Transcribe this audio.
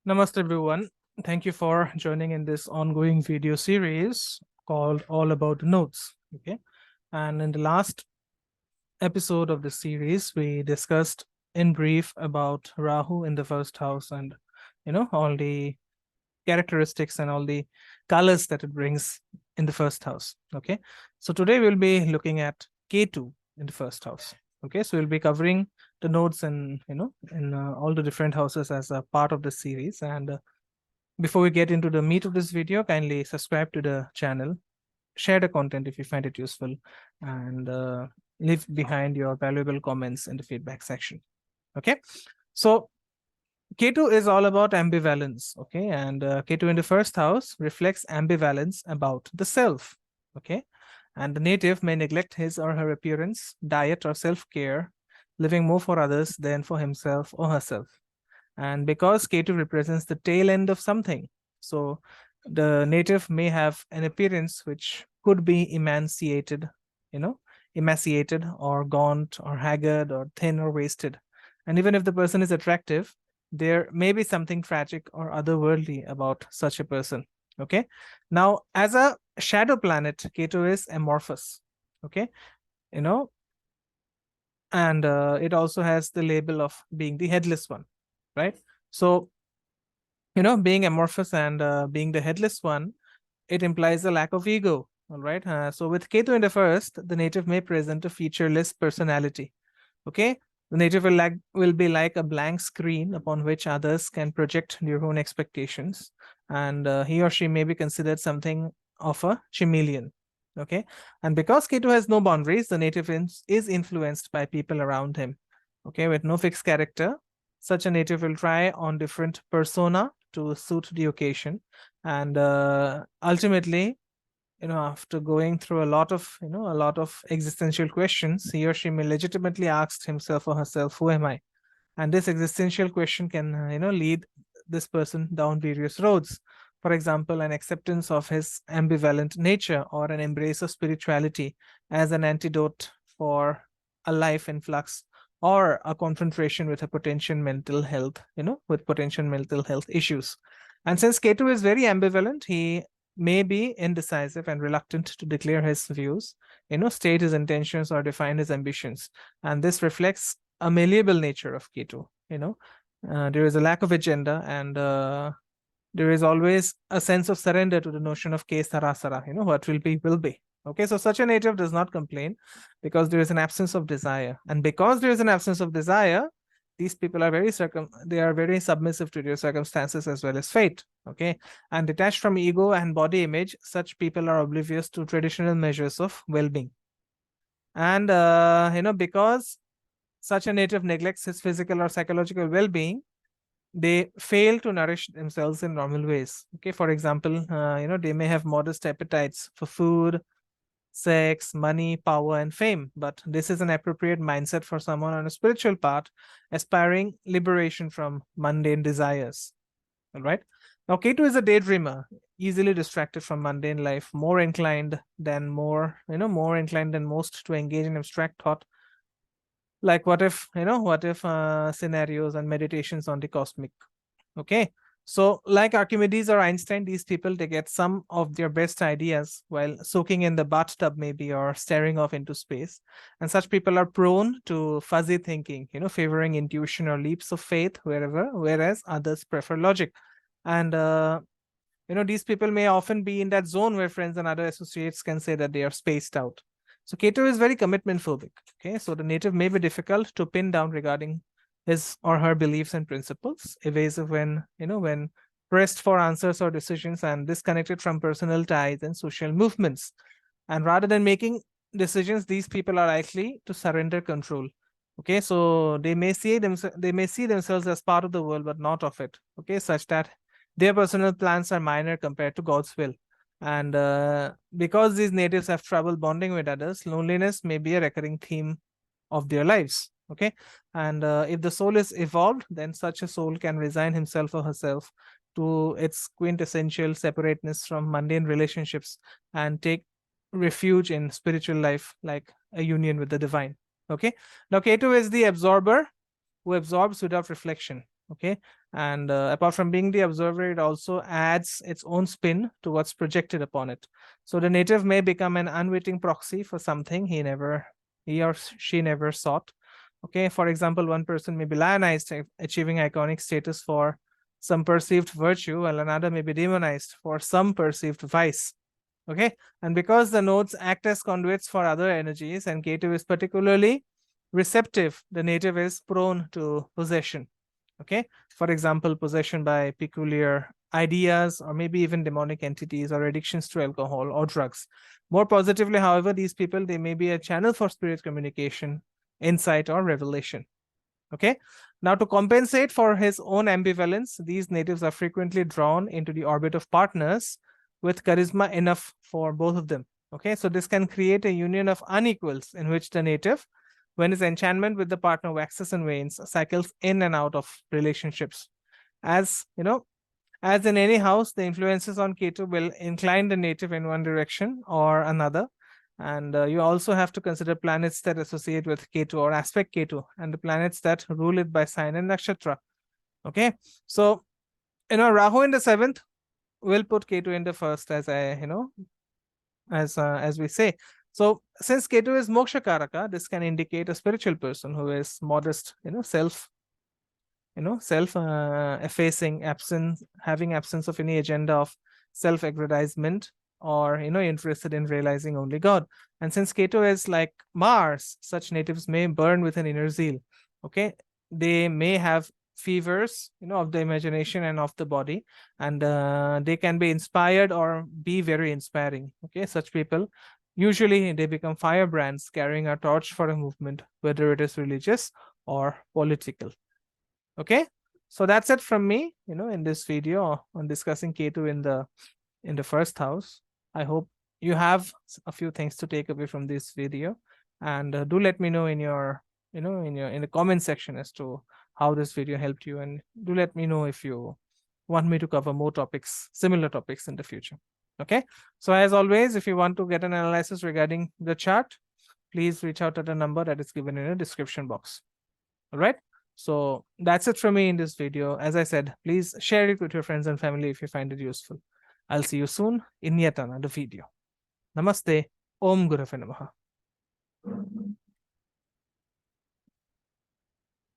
Namaste, everyone. Thank you for joining in this ongoing video series called All About Nodes. Okay. And in the last episode of the series, we discussed in brief about Rahu in the first house and, all the characteristics and all the colors that it brings in the first house. Okay. So today we'll be looking at Ketu in the first house. Okay. So we'll be covering the nodes and, in all the different houses as a part of the series. And before we get into the meat of this video, kindly subscribe to the channel, share the content if you find it useful, and leave behind your valuable comments in the feedback section. Okay, so Ketu is all about ambivalence. Okay, and Ketu in the first house reflects ambivalence about the self. Okay, and the native may neglect his or her appearance, diet, or self care, living more for others than for himself or herself. And because Ketu represents the tail end of something, so the native may have an appearance which could be emaciated or gaunt or haggard or thin or wasted. And even if the person is attractive, there may be something tragic or otherworldly about such a person. Okay. Now, as a shadow planet, Ketu is amorphous. Okay. You know, and it also has the label of being the headless one, right? So, being amorphous and being the headless one, it implies a lack of ego. All right. So with Ketu in the first, the native may present a featureless personality. Okay. The native will be like a blank screen upon which others can project their own expectations, and he or she may be considered something of a chameleon. Okay. And because Ketu has no boundaries, the native is influenced by people around him. Okay. With no fixed character, such a native will try on different persona to suit the occasion, and ultimately, after going through a lot of existential questions, he or she may legitimately ask himself or herself, who am I? And this existential question can lead this person down various roads. For example, an acceptance of his ambivalent nature, or an embrace of spirituality as an antidote for a life in flux, or a confrontation with a potential mental health, with potential mental health issues. And since Ketu is very ambivalent, he may be indecisive and reluctant to declare his views, state his intentions, or define his ambitions. And this reflects a malleable nature of Ketu. There is a lack of agenda, and there is always a sense of surrender to the notion of ke sarasara. What will be will be. Okay, so such a native does not complain because there is an absence of desire, and because there is an absence of desire, these people are they are very submissive to their circumstances as well as fate. Okay, and detached from ego and body image, such people are oblivious to traditional measures of well-being. And because such a native neglects his physical or psychological well-being, they fail to nourish themselves in normal ways. Okay, for example, they may have modest appetites for food, sex, money, power, and fame, but this is an appropriate mindset for someone on a spiritual path aspiring liberation from mundane desires. All right. Now, Ketu is a daydreamer, easily distracted from mundane life, more inclined than most to engage in abstract thought, like what if scenarios and meditations on the cosmic. Okay, so like Archimedes or Einstein, these people, they get some of their best ideas while soaking in the bathtub maybe, or staring off into space. And such people are prone to fuzzy thinking, favoring intuition or leaps of faith whereas others prefer logic. And these people may often be in that zone where friends and other associates can say that they are spaced out. So Ketu is very commitment phobic. Okay, so the native may be difficult to pin down regarding his or her beliefs and principles, evasive when pressed for answers or decisions, and disconnected from personal ties and social movements. And rather than making decisions, these people are likely to surrender control. Okay, so they may see themselves as part of the world but not of it. Okay, such that their personal plans are minor compared to God's will. And because these natives have trouble bonding with others, loneliness may be a recurring theme of their lives. Okay, and if the soul is evolved, then such a soul can resign himself or herself to its quintessential separateness from mundane relationships and take refuge in spiritual life, like a union with the divine. Okay, now Ketu is the absorber who absorbs without reflection. Okay, and apart from being the observer, it also adds its own spin to what's projected upon it. So the native may become an unwitting proxy for something he or she never sought. Okay, for example, one person may be lionized, achieving iconic status for some perceived virtue, while another may be demonized for some perceived vice. Okay, and because the nodes act as conduits for other energies and Ketu is particularly receptive, the native is prone to possession. Okay, for example, possession by peculiar ideas or maybe even demonic entities or addictions to alcohol or drugs. More positively, however, these people, they may be a channel for spirit communication, insight, or revelation. Okay, now to compensate for his own ambivalence, these natives are frequently drawn into the orbit of partners with charisma enough for both of them. Okay, so this can create a union of unequals in which the native, when his enchantment with the partner waxes and wanes, cycles in and out of relationships. As you know, as in any house, the influences on Ketu will incline the native in one direction or another. And you also have to consider planets that associate with Ketu or aspect Ketu and the planets that rule it by sign and nakshatra. Okay, so Rahu in the 7th will put Ketu in the 1st, as we say. So since Ketu is moksha karaka, this can indicate a spiritual person who is modest, self effacing, having absence of any agenda of self-aggrandizement or interested in realizing only God. And since Ketu is like Mars, such natives may burn with an inner zeal. Okay, they may have fevers of the imagination and of the body, and they can be inspired or be very inspiring. Okay, such people usually they become firebrands carrying a torch for a movement, whether it is religious or political. Okay, so that's it from me in this video on discussing Ketu in the 1st house. I hope you have a few things to take away from this video, and do let me know in your in the comment section as to how this video helped you, and do let me know if you want me to cover more topics, similar topics in the future. Okay, so as always, if you want to get an analysis regarding the chart, please reach out at the number that is given in the description box. All right, so that's it from me in this video. As I said, please share it with your friends and family if you find it useful. I'll see you soon in yet another video. Namaste. Om Gurave Namaha.